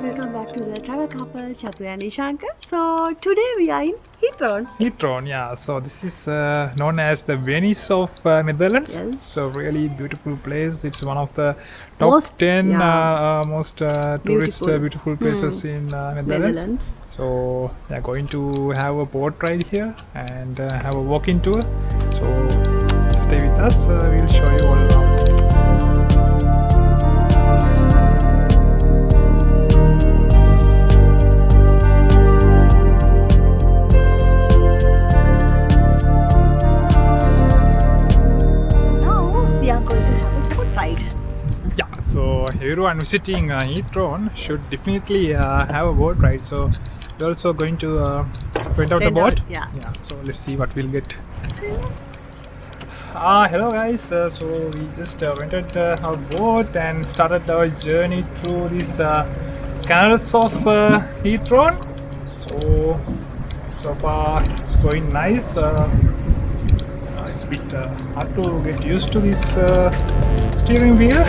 welcome back to the travel couple Chathu and Ishanka. So today we are in Giethroon. Giethoorn, yeah. So this is known as the Venice of Netherlands. Yes. So really beautiful place. It's one of the top Most, 10 yeah, most tourist beautiful places in Netherlands. Netherlands. So we are going to have a boat ride here and have a walking tour. So stay with us. We'll show you all around. So everyone visiting Giethroon should definitely have a boat ride. So we're also going to rent out the boat. Yeah. So let's see what we'll get. Hello guys. So we just rented our boat and started our journey through these canals of Giethroon. So far it's going nice. It's a bit hard to get used to this steering wheel.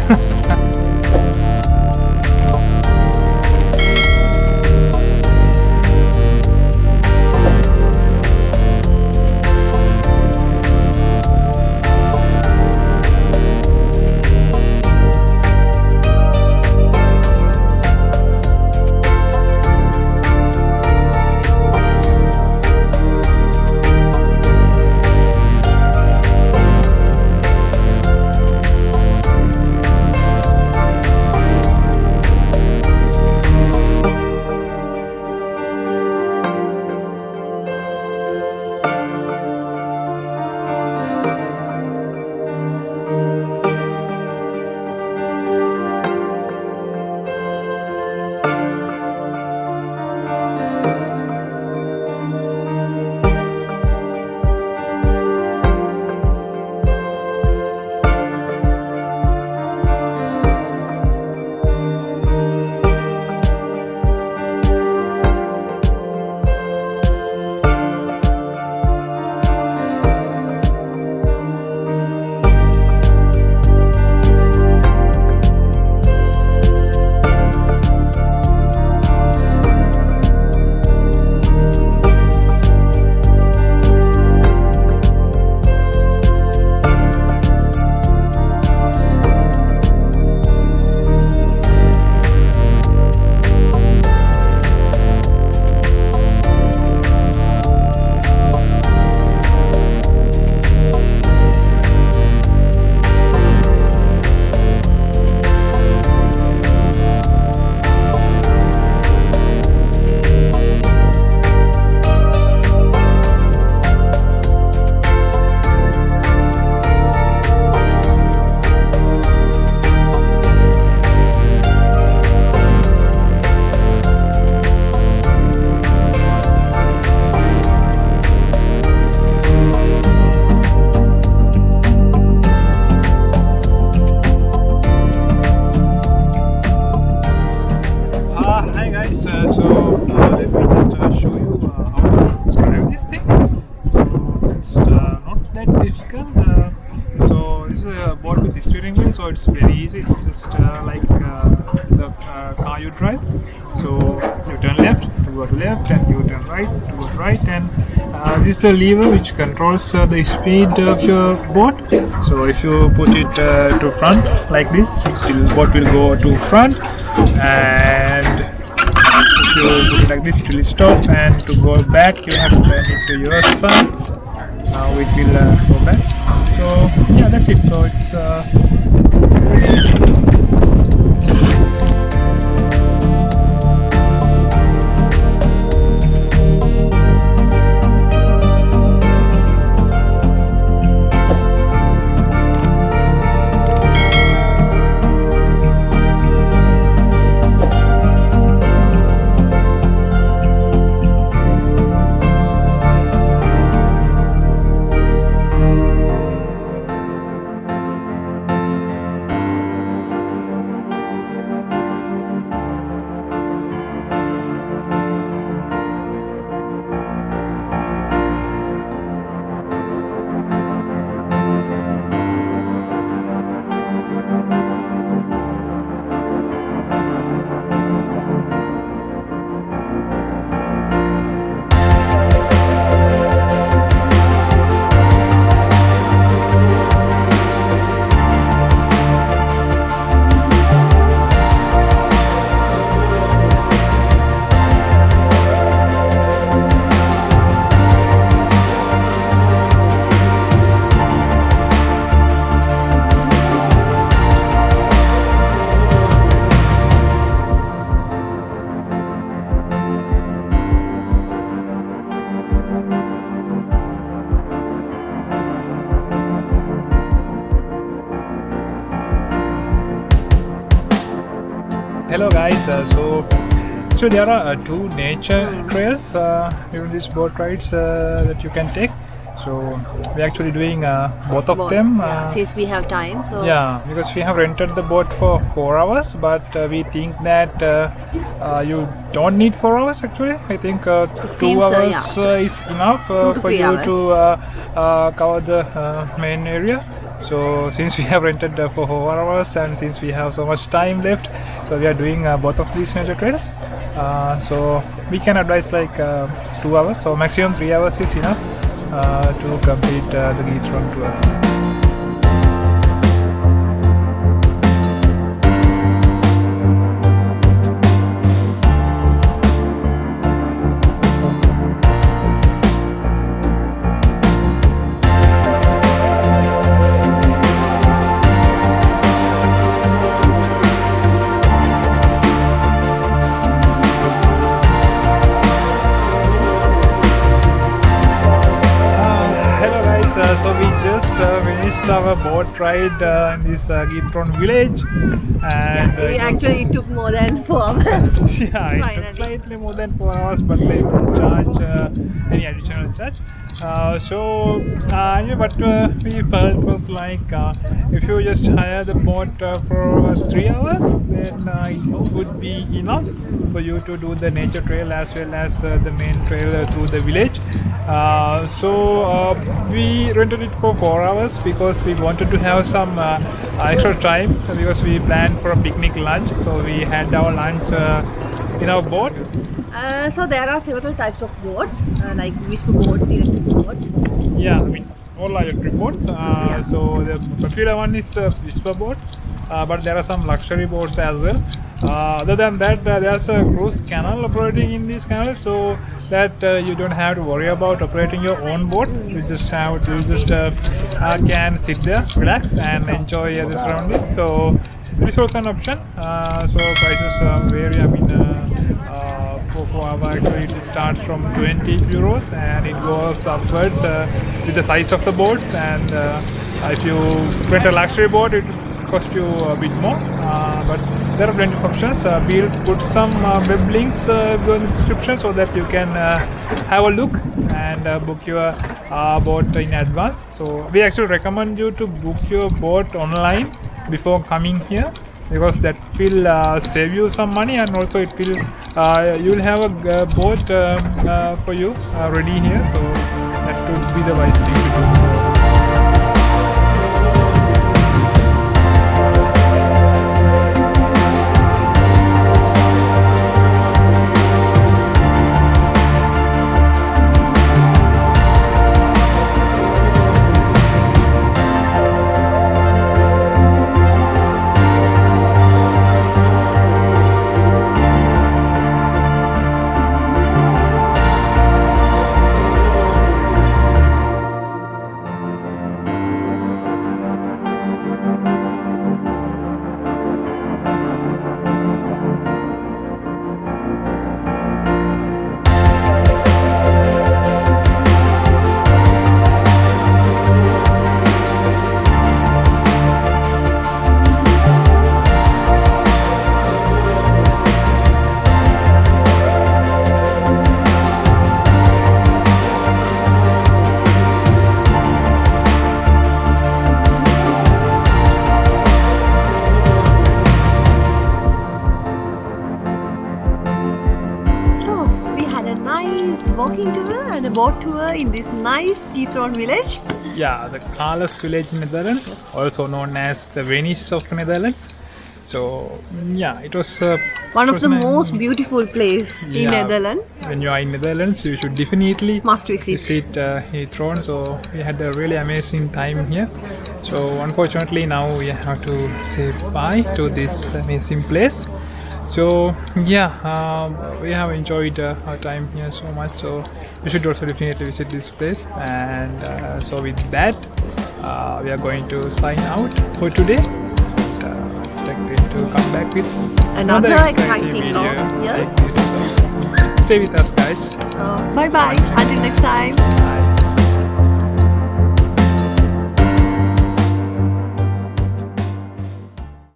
Hi guys, so let me just show you how to drive this thing. So it's not that difficult. So this is a boat with the steering wheel, so it's very easy. It's just like the car you drive. So you turn left to go to left, and you turn right to go to right, and this is the lever which controls the speed of your boat. So if you put it to front like this, the boat will go to front, and if you put it like this, it will stop, and to go back you have to turn it to your side. Now it will go back. So yeah, that's it. So it's very easy. hello guys. So there are two nature trails during these boat rides that you can take. So we're actually doing both of them. Since we have time, so Yeah, because we have rented the boat for 4 hours, but we think that you don't need 4 hours actually. I think 2 seems, hours is enough 2 to for 3 you hours. to cover the main area. So since we have rented for 4 hours and since we have so much time left, so we are doing both of these major trails. So we can advise like 2 hours, so maximum 3 hours is enough to complete the Giethroon tour. So we just finished our boat ride in this Giethroon village, and it took more than 4 hours. yeah, it Finally. took slightly more than 4 hours, but they don't charge any additional charge. Yeah, but we felt was like if you just hire the boat for 3 hours, then it would be enough for you to do the nature trail as well as the main trail through the village. We rented it for 4 hours because we wanted to have some extra time, because we planned for a picnic lunch, so we had our lunch in our boat. So there are several types of boats, like whisper boats, electric boats. Yeah, I mean all electric boats. So the popular one is the whisper boat, but there are some luxury boats as well. Other than that, there's a cruise canal operating in these canals, so that you don't have to worry about operating your own boat. You just can sit there, relax, and enjoy the surroundings. So this is also an option. So prices vary. I mean, for our actually it starts from 20 euros and it goes upwards with the size of the boats. And if you rent a luxury boat, it cost you a bit more. But there are plenty of options. We'll put some web links in the description so that you can have a look and book your boat in advance. So we actually recommend you to book your boat online before coming here, because that will save you some money, and also it will you'll have a boat for you ready here. So that would be the wise thing to do. Walking tour and a boat tour in this nice Giethroon village. Yeah, the Carlos village in Netherlands, also known as the Venice of Netherlands. So yeah, it was one of the most beautiful place in Netherlands. When you are in Netherlands, you should definitely must visit Giethroon. So we had a really amazing time here. So unfortunately now we have to say bye to this amazing place. So yeah, we have enjoyed our time here so much, so you should also definitely visit this place. And so with that, we are going to sign out for today. Expected to come back with another exciting vlog. Yes. Like this. So stay with us, guys. Bye bye. Until next time. Bye.